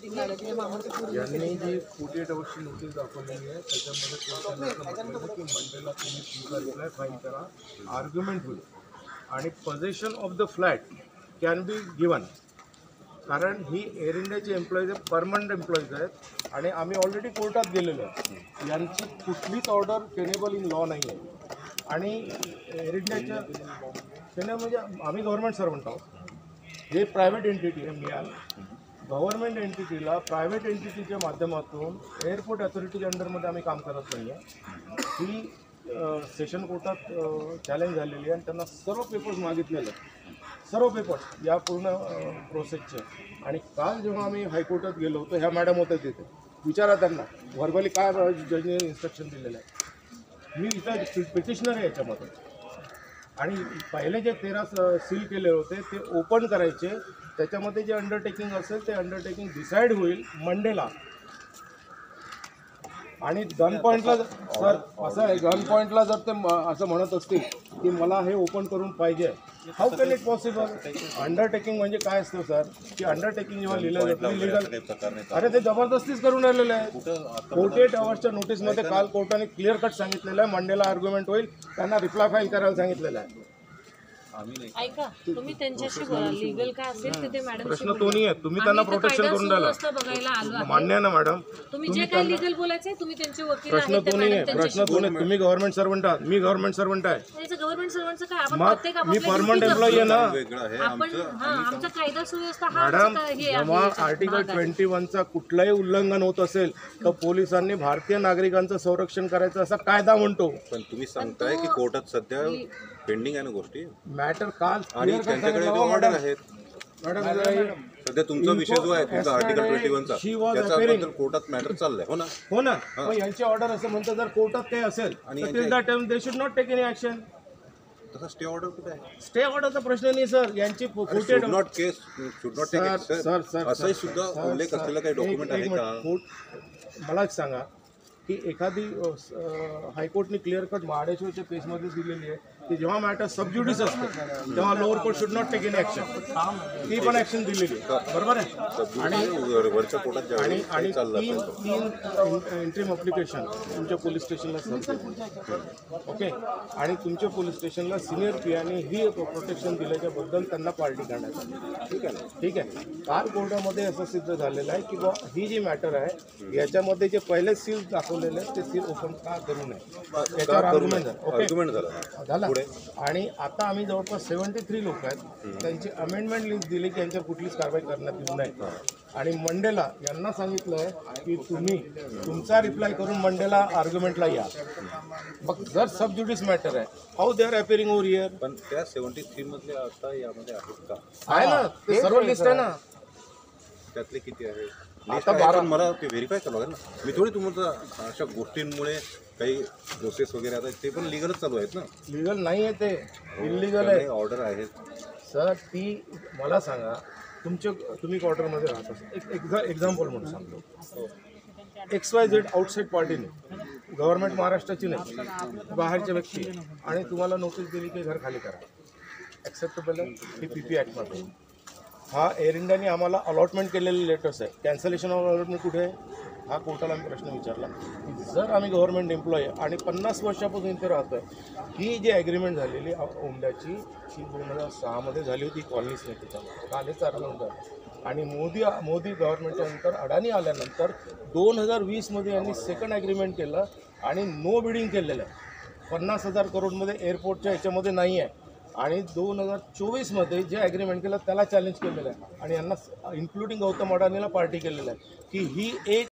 यांनी जी 48 आवर्सची नोटीस दाखवलेली आहे त्याच्यामध्ये कोर्टाने असं म्हटलेलं की मंडेला तुम्ही तुमचा रिप्लाय फाईल करा, आर्ग्युमेंट होईल आणि possession of the flat can be given. कारण ही एअर इंडियाची एम्प्लॉईज आहे, परमनंट एम्प्लॉईज आहेत आणि आम्ही ऑलरेडी कोर्टात गेलेलो आहे. यांची कुठलीच ऑर्डर टेनेबल इन लॉ नाही आहे. आणि एअर इंडियाच्या टेनेबल म्हणजे आम्ही गव्हर्नमेंट सर्वंट आहोत. हे प्रायव्हेट एंटिटी आहे. मिळाल गव्हर्नमेंट एंटिटीला प्रायव्हेट एंटिटीच्या माध्यमातून एअरपोर्ट अथॉरिटीच्या अंडरमध्ये आम्ही काम करत नाही आहे. ही सेशन कोर्टात चॅलेंज झालेली आहे आणि त्यांना सर्व पेपर्स मागितलेले सर्व पेपर्स या पूर्ण प्रोसेसचे. आणि काल जेव्हा आम्ही हायकोर्टात गेलो होतो ह्या मॅडम होत्या तिथे, विचारा त्यांना व्हर्बली काय जजने इन्स्ट्रक्शन दिलेलं आहे. मी इथं पिटिशनर आहे याच्यामध्ये. आणि पहिले जे 13 सील केले होते ते ओपन करायचे, त्याच्यामध्ये जे अंडरटेकिंग असेल ते अंडरटेकिंग डिसाईड होईल मंडेला. आणि गन पॉईंटला सर असं आहे, गन पॉईंटला जर ते असं म्हणत असतील की मला हे ओपन करून पाहिजे, how can it possible? Undertaking म्हणजे काय असतं सर, की अंडरटेकिंग जेव्हा लिहिलं जातं लिगल, अरे ते जबरदस्तीच करून राहिलेलं आहे. 48 आवर्सच्या नोटीसमध्ये काल कोर्टाने क्लिअर कट सांगितलेलं आहे मंडेला आर्ग्युमेंट होईल, त्यांना रिप्लाय फाईल करायला सांगितलेलं आहे. ऐका, तुम्ही त्यांच्याशी बोला, लीगल काय असेल ते ते मॅडम. प्रश्न तो नाही आहे, तुम्ही त्यांना प्रोटेक्शन करून राहिला, बघायला आलो. मान्य आहे ना मॅडम? तुम्ही जे काही लीगल बोलायचं तुम्ही त्यांचे वकील आहेत. प्रश्न तो नाही आहे, प्रश्न तो नाही. तुम्ही गव्हर्नमेंट सर्वंट आहात, मी गव्हर्नमेंट सर्वंट आहे. गव्हर्नमेंट सर्वंटचं काय, आपण मग प्रत्येक मी परमनंट एम्प्लॉई आहे ना आपण. आमचा कायदा सुव्यवस्था हा मॅडम. जेव्हा आर्टिकल 21चा कुठलंही उल्लंघन होत असेल तर पोलिसांनी भारतीय नागरिकांचं संरक्षण करायचं असा कायदा म्हणतो. पण तुम्ही सांगताय की कोर्टात सध्या पेंडिंग आहे ना गोष्टी, मॅटर काल आणि त्यांच्याकडे ऑर्डर आहेत. मॅडम सध्या तुमचा विषय जो आहे तुमचा आर्टिकल 21चा त्याच्याबद्दल कोर्टात मॅटर चाललाय. हो ना, हो ना. मग यांची ऑर्डर असं म्हणतं जर कोर्टात काही असेल तर till that time they should not take any action. तसा स्टे ऑर्डर कुठे आहे? स्टे ऑर्डरचा प्रश्न नाही सर. यांची should not case should not take action असंही सुद्धा उल्लेख असलेला काही डॉक्युमेंट आहे का? मला एक सांगा की एखादी हायकोर्टने क्लिअर कट महाडेश्वरच्या केसमध्ये दिलेली आहे की जेव्हा मॅटर सबज्युडिस असते तेव्हा lower court should not take any action. ती पण ॲक्शन दिलेली आहे, बरोबर आहे. आणि आणि तीन इंट्रीम अप्लिकेशन तुमच्या पोलीस स्टेशनला सबमिट, ओके. आणि तुमच्या पोलीस स्टेशनला सिनियर पीआयने ही प्रोटेक्शन दिल्याच्याबद्दल त्यांना पार्टी करण्यात आली. ठीक आहे ना, ठीक आहे. काल कोर्टामध्ये असं सिद्ध झालेलं आहे की बा ही जी मॅटर आहे याच्यामध्ये जे पहिले सील दाखवलेले आहेत ते सील ओपन का करू नये याच्यावर आर्ग्युमेंट झालं. आणि आता आम्ही जवळपास 73 लोक आहेत, त्यांची अमेंडमेंट लिस्ट दिली की यांच्यावर कुठलीच कारवाई करण्यात येऊ नये. आणि मंडेला यांना सांगितलं आहे की तुम्ही तुमचा रिप्लाय करून मंडेला आर्ग्युमेंटला या. मग जर सबज्युडिस मॅटर आहे, how they are appearing over here? पण त्या 73 मधले आता यामध्ये आहेत का? आहे ना, ते सर्व लिस्ट आहे ना. त्यातले किती आहे? आता 12. मला ते व्हेरीफाय करावं लागेल ना. मी थोडी तुमचं अशा गोष्टींमुळे काही प्रोसेस वगैरे आता ते पण लिगलच चालू आहेत ना. लिगल नाही आहे, ते इलिगल आहे. ऑर्डर आहेत सर. ती मला सांगा, तुम्ही क्वार्टरमध्ये राहत असाल, एक एक्झाम्पल म्हणून सांगतो. XYZ आउटसाईड पार्टीने, गव्हर्नमेंट महाराष्ट्राची नाही, बाहेरच्या व्यक्ती, आणि तुम्हाला नोटीस दिली की घर खाली करा. ॲक्सेप्टेबल आहे? ही PP ॲक्टमध्ये. हा एअर इंडियाने आम्हाला अलॉटमेंट केलेले लेटर्स आहे. कॅन्सलेशन ऑफ अलॉटमेंट कुठे आहे? हा कोर्टाला आम्ही प्रश्न विचारला की जर आम्ही गव्हर्नमेंट एम्प्लॉई आहे आणि 50 वर्षापासून इथे राहतो आहे, ही जी ॲग्रीमेंट झालेली ओंड्याची ही 2006मध्ये झाली होती, कॉलनीच नाही त्याच्यामध्ये, कालच आर्ग्युमेंट झालं. आणि मोदी गव्हर्नमेंटच्या नंतर, अडाणी आल्यानंतर 2020मध्ये यांनी सेकंड ॲग्रीमेंट केलं आणि नो बिडिंग केलेलं आहे. 50,000 करोडमध्ये एअरपोर्टच्या ह्याच्यामध्ये नाही आहे. आणि 2024मध्ये जे ॲग्रीमेंट केलं त्याला चॅलेंज केलेलं आहे आणि यांना इन्क्लुडिंग गौतम अडाणीला पार्टी केलेलं आहे की ही एक